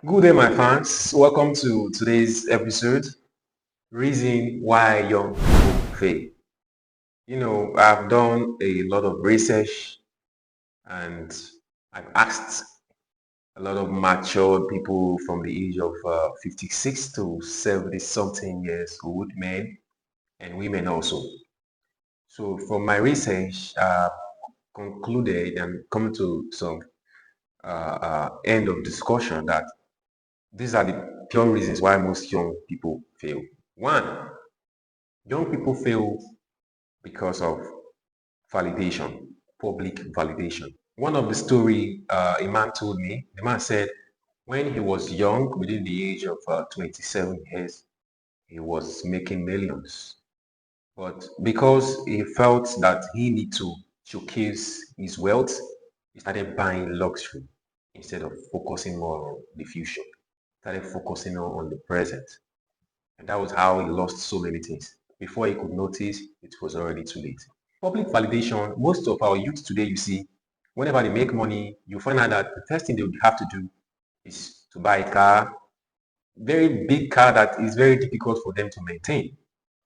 Good day, my fans. Welcome to today's episode, Reason Why Young People Fail. I've done a lot of research and I've asked a lot of mature people from the age of 56 to 70 something years old, men and women also. So from my research, concluded and come to some end of discussion that these are the pure reasons why most young people fail. One, young people fail because of validation, public validation. One of the story a man told me, the man said when he was young, within the age of 27 years, he was making millions. But because he felt that he need to showcase his wealth, he started buying luxury instead of focusing more on the future. Started focusing more on the present. And that was how he lost so many things. Before he could notice, it was already too late. Public validation, most of our youth today, you see, whenever they make money, you find out that the first thing they would have to do is to buy a car, very big car that is very difficult for them to maintain.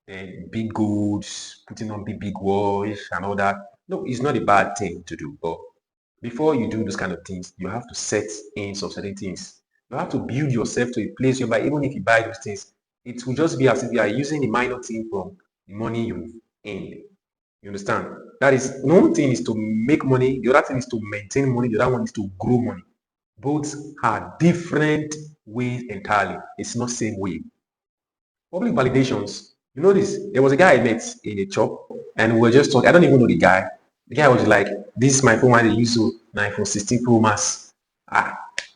And big goods, putting on big watch and all that. No, it's not a bad thing to do. But before you do those kind of things, you have to set in some certain things. You have to build yourself to a place whereby even if you buy those things, it will just be as if you are using a minor thing from the money you've earned. You understand? That is, one thing is to make money, the other thing is to maintain money, the other one is to grow money. Both are different ways entirely. It's not same way. Public validations. You know this? There was a guy I met in a shop and we were just talking. I don't even know the guy. The guy was like, this is my phone when they use an iPhone 16 Pro Max.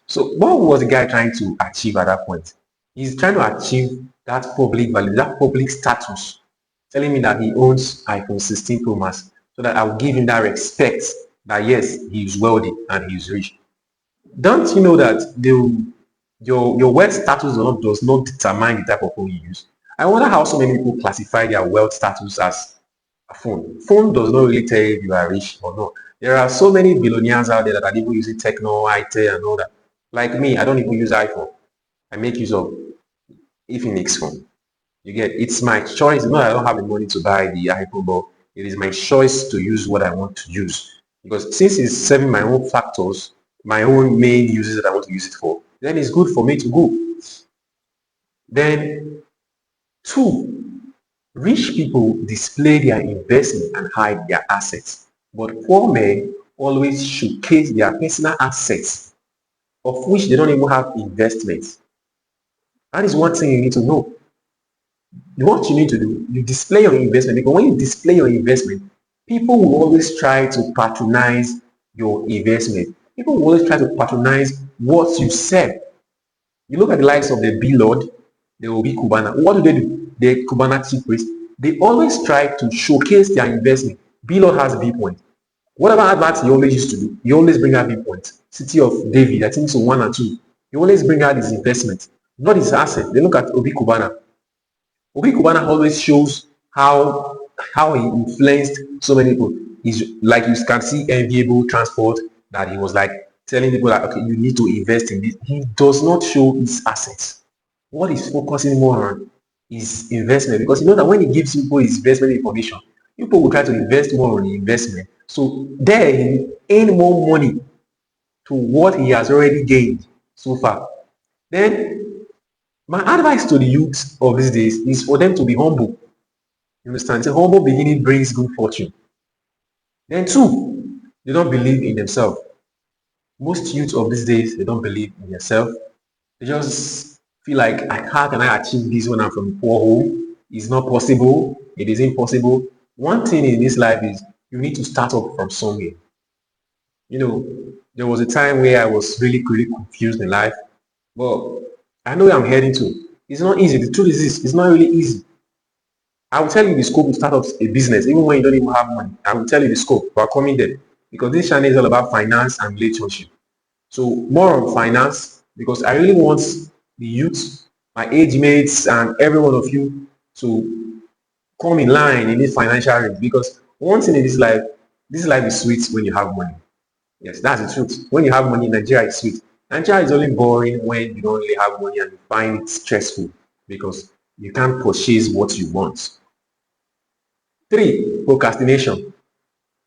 So what was the guy trying to achieve at that point? He's trying to achieve that public value, that public status, telling me that he owns iPhone 16 Pro Max so that I'll give him that respect that yes, he's wealthy and he's rich. Don't you know that your wealth status does not determine the type of phone you use? I wonder how so many people classify their wealth status as a phone. Phone does not really tell you if you are rich or not. There are so many billionaires out there that are even using Techno, itel, and all that. Like me, I don't even use iPhone. I make use of Infinix phone. You get it's my choice. Not I don't have the money to buy the iPhone, but it is my choice to use what I want to use. Because since it's serving my own factors, my own main uses that I want to use it for, then it's good for me to go. Then two, rich people display their investment and hide their assets. But poor men always showcase their personal assets, of which they don't even have investments. That is one thing you need to know. What you need to do, you display your investment, because when you display your investment, people will always try to patronize your investment. People will always try to patronize what you sell. You look at the likes of the Lord, the Obi Kubana. What do? The Kubana chief priest. They always try to showcase their investment. Lord has B point. Whatever adverts he always used to do, he always bring out B point. City of David, I think so 1 or 2. He always bring out his investment, not his asset. They look at Obi Kubana. Obi Kubana always shows how he influenced so many people. He's like you can see enviable transport that he was like telling people that okay, you need to invest in this. He does not show his assets. What he's focusing more on is investment, because you know that when he gives people his investment information, people will try to invest more on the investment. So there he earn more money to what he has already gained so far. Then my advice to the youth of these days is for them to be humble. You understand? Say humble beginning brings good fortune. Then two, they don't believe in themselves. Most youth of these days, they don't believe in themselves. They just feel like, how can I achieve this when I'm from a poor home? It's not possible. It is impossible. One thing in this life is you need to start up from somewhere. You know, there was a time where I was really confused in life, but I know where I'm heading to. It's not easy. The truth is this, it's not really easy. I will tell you the scope to start up a business, even when you don't even have money. I will tell you the scope. We're coming there because this channel is all about finance and relationship. So more on finance, because I really want the youth, my age mates, and every one of you to come in line in this financial range. Because one thing in this life is sweet when you have money. Yes, that's the truth. When you have money, Nigeria is sweet. Financial is only boring when you don't really have money and you find it stressful because you can't purchase what you want. Three, procrastination.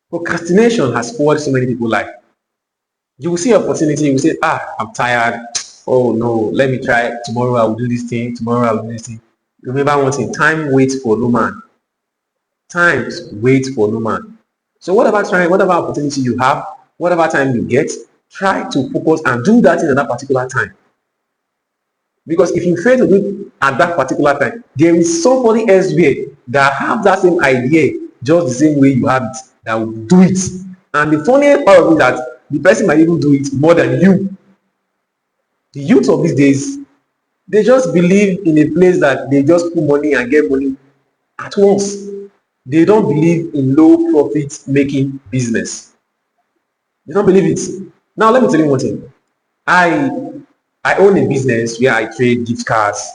Procrastination has spoiled so many people's life. You will see opportunity, you will say, I'm tired. Oh no, let me try. Tomorrow I will do this thing. Tomorrow I will do this thing. Remember one thing, time waits for no man. Time waits for no man. So whatever opportunity you have, whatever time you get, try to focus and do that thing at that particular time. Because if you fail to do it at that particular time, there is somebody elsewhere that have that same idea just the same way you have it, that will do it. And the funniest part of it is that the person might even do it more than you. The youth of these days, they just believe in a place that they just put money and get money at once. They don't believe in low profit making business. They don't believe it. Now let me tell you one thing. I I own a business where I trade gift cards.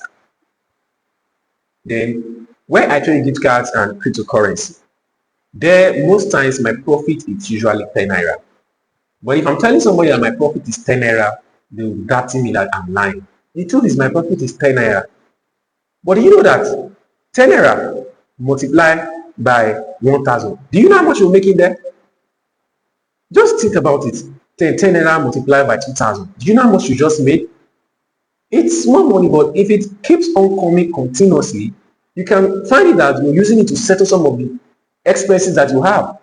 Then where I trade gift cards and cryptocurrency, there most times my profit is usually 10 naira. But if I'm telling somebody that my profit is 10 naira, they will doubting me that I'm lying. The truth is my profit is 10 naira. But do you know that 10 naira multiplied by 1,000? Do you know how much you're making there? Just think about it. 10 naira multiplied by 2,000. Do you know how much you just made? It's small money, but if it keeps on coming continuously, you can find it that you're using it to settle some of the expenses that you have.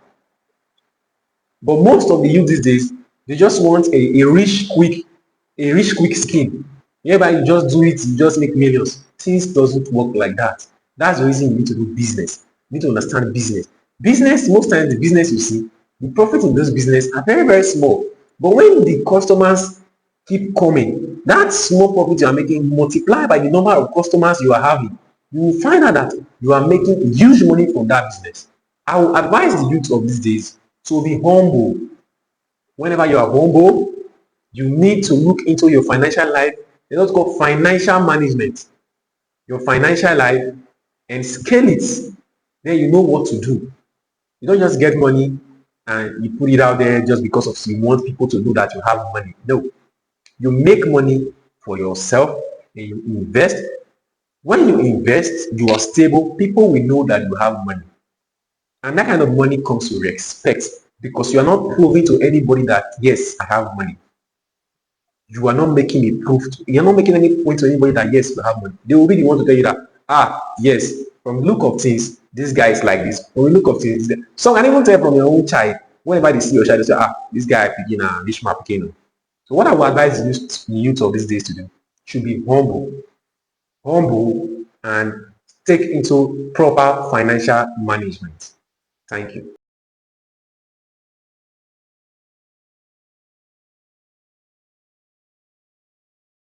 But most of the youth these days, they just want a rich quick scheme. Whereby you just do it, you just make millions. Things doesn't work like that. That's the reason you need to do business. You need to understand business. Business, most times the business you see, the profit in those business are very, very small. But when the customers keep coming, that small profit you are making multiplied by the number of customers you are having, you will find out that you are making huge money from that business. I will advise the youth of these days to be humble. Whenever you are humble, you need to look into your financial life. It's what's called financial management. Your financial life and scale it. Then you know what to do. You don't just get money and you put it out there just because of you want people to know that you have money. No. You make money for yourself and you invest. When you invest, you are stable. People will know that you have money. And that kind of money comes with respect because you are not proving to anybody that, yes, I have money. You are not making a proof. You're not making any point to anybody that, yes, you have money. They will be the one to tell you that, yes, from the look of things, this guy is like this. From the look of things, some can even tell from your own child. Whenever they see your child, they say, this guy picking a rich man picking. So what I would advise the youth of these days to do should be humble, and take into proper financial management. Thank you.